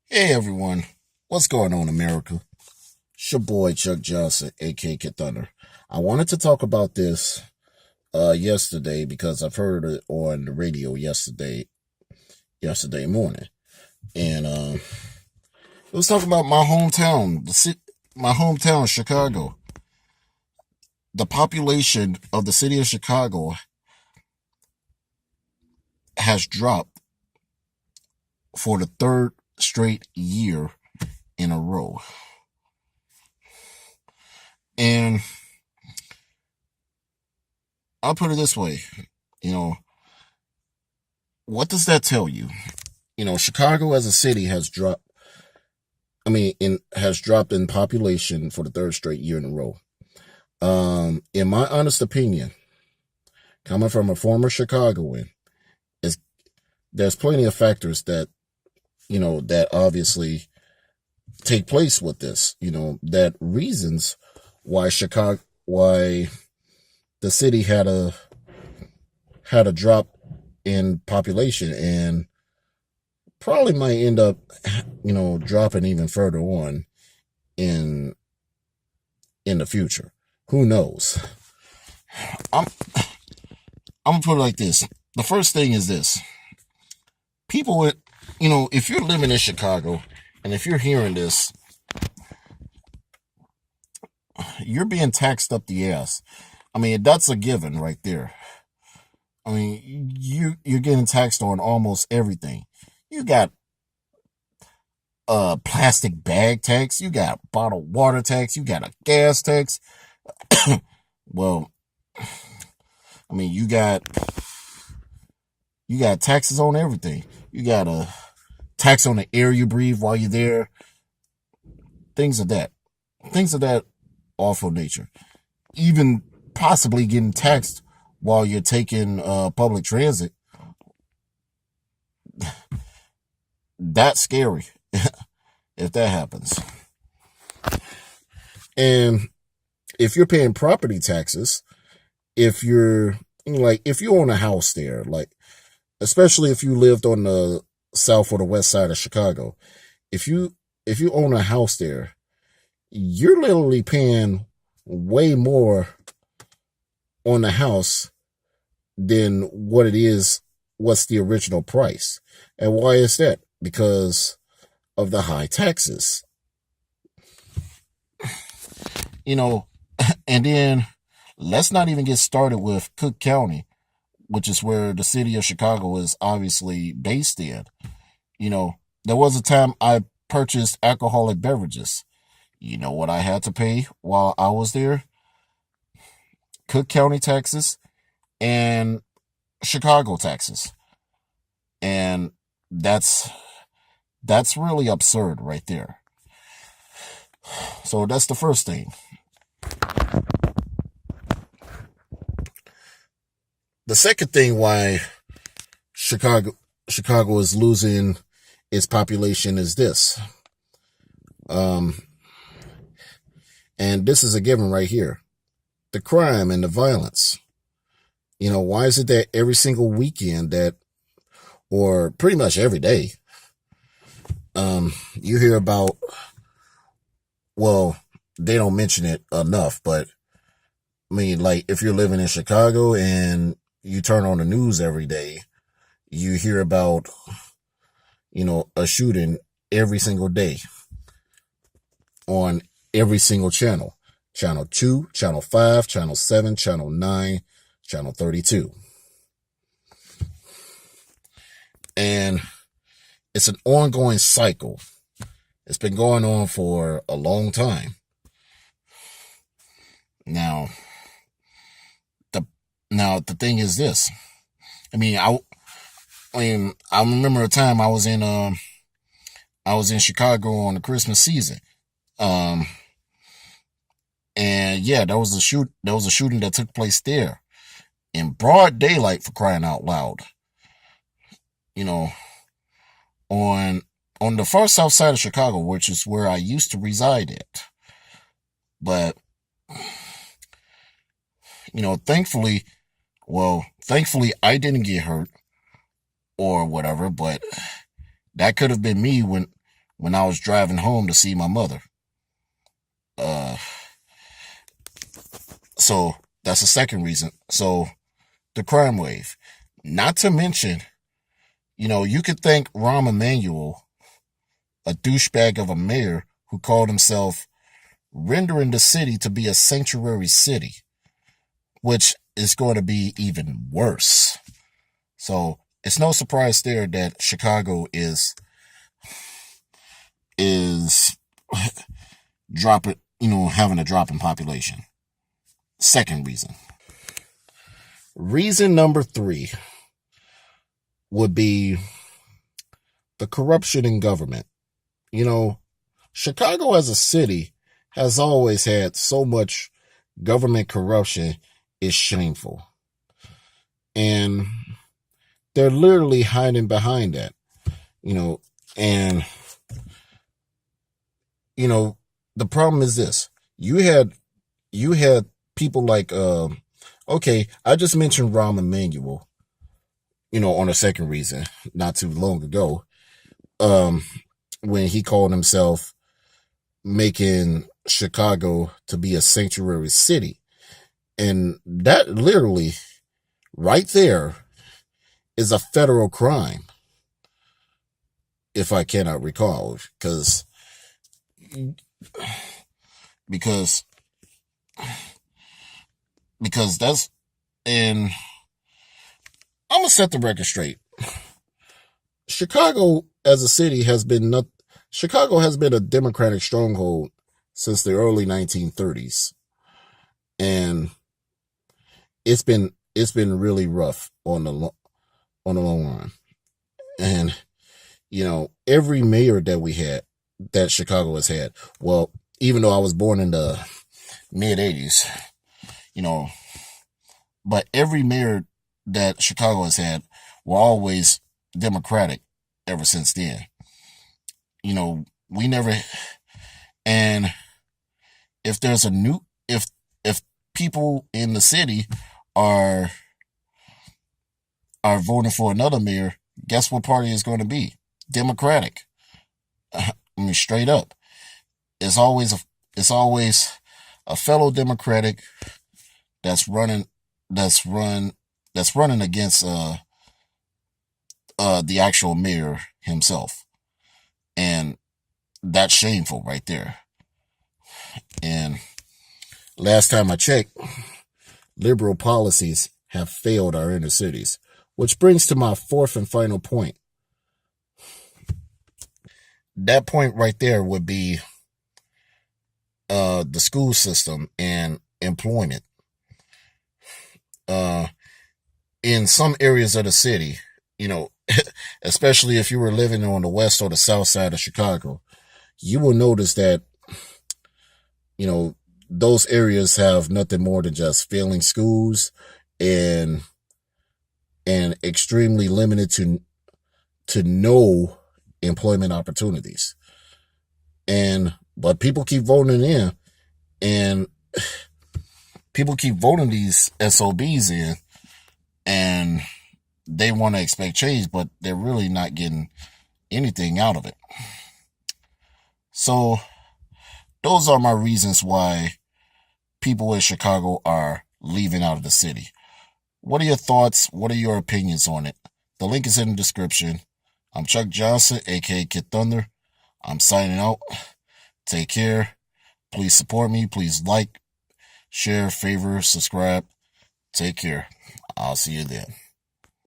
Hey everyone, what's going on, America? It's your boy Chuck Johnson, a.k.a. kidThunder. I wanted to talk about this yesterday because I've heard it on the radio yesterday morning, and it was talking about my hometown, my hometown, Chicago. The population of the city of Chicago has dropped for the third straight year in a row, and I'll put it this way, you know, what does that tell you? Chicago as a city has dropped. Has dropped in population for the third straight year in a row. In my honest opinion, coming from a former Chicagoan, is there's plenty of factors that obviously take place with this. That reasons why the city had a drop in population, and probably might end up, dropping even further on in in the future. Who knows? I'm I'm gonna put it like this. The first thing is this: people, if you're living in Chicago, and if you're hearing this, you're being taxed up the ass. That's a given right there. You're getting taxed on almost everything. You got plastic bag tax, you got bottled water tax, you got a gas tax. Well, you got taxes on everything. You got a tax on the air you breathe while you're there. Things of that. Things of that awful nature. Even possibly getting taxed while you're taking public transit. That's scary if that happens. And if you're paying property taxes, if you're if you own a house there, like especially if you lived on the south or the west side of Chicago, if you own a house there, you're literally paying way more on the house than what's the original price. And why is that? Because of the high taxes. You know, and then let's not even get started with Cook County, which is where the city of Chicago is obviously based in. There was a time I purchased alcoholic beverages. You know what I had to pay while I was there? Cook County taxes and Chicago taxes. And that's really absurd right there. So that's the first thing. The second thing why Chicago is losing its population is this. And this is a given right here. The crime and the violence. Why is it that every single weekend or pretty much every day, you hear about, well, they don't mention it enough, but like if you're living in Chicago and you turn on the news every day, you hear about, a shooting every single day on every single channel. Channel 2, Channel 5, Channel 7, Channel 9, Channel 32. And it's an ongoing cycle. It's been going on for a long time. Now, the thing is this. I remember a time I was in Chicago on the Christmas season. And yeah, there was a shooting that took place there in broad daylight, for crying out loud. You know, on the far south side of Chicago, which is where I used to reside at. But thankfully, I didn't get hurt or whatever, but that could have been me when I was driving home to see my mother. Uh, so that's the second reason. So the crime wave. Not to mention, you could thank Rahm Emanuel, a douchebag of a mayor who called himself rendering the city to be a sanctuary city, which is going to be even worse. So it's no surprise there that Chicago is dropping, having a drop in population. Second reason. Reason number 3 would be the corruption in government. Chicago as a city has always had so much government corruption, it's shameful. And they're literally hiding behind that, and, the problem is this. You had people like, okay, I just mentioned Rahm Emanuel, on a second reason, not too long ago, when he called himself making Chicago to be a sanctuary city. And that literally right there is a federal crime, if I cannot recall, because that's, and I'm gonna set the record straight. Chicago as a city Chicago has been a Democratic stronghold since the early 1930s, and it's been really rough on the long run. And every mayor that Chicago has had, well, even though I was born in the mid 80s, but every mayor that Chicago has had were always Democratic ever since then. We never, and if there's if people in the city are voting for another mayor, guess what party is going to be? Democratic. I mean, straight up. It's always a fellow Democratic that's running against the actual mayor himself. And that's shameful right there. And last time I checked, liberal policies have failed our inner cities, which brings to my fourth and final point. That point right there would be the school system and employment. In some areas of the city, especially if you were living on the west or the south side of Chicago, you will notice that, those areas have nothing more than just failing schools and extremely limited to no employment opportunities. But people keep voting in, and people keep voting these SOBs in, and they want to expect change, but they're really not getting anything out of it. So those are my reasons why people in Chicago are leaving out of the city. What are your thoughts? What are your opinions on it? The link is in the description. I'm Chuck Johnson, a.k.a. kidThunder. I'm signing out. Take care. Please support me. Please like, share, favor, subscribe. Take care. I'll see you then.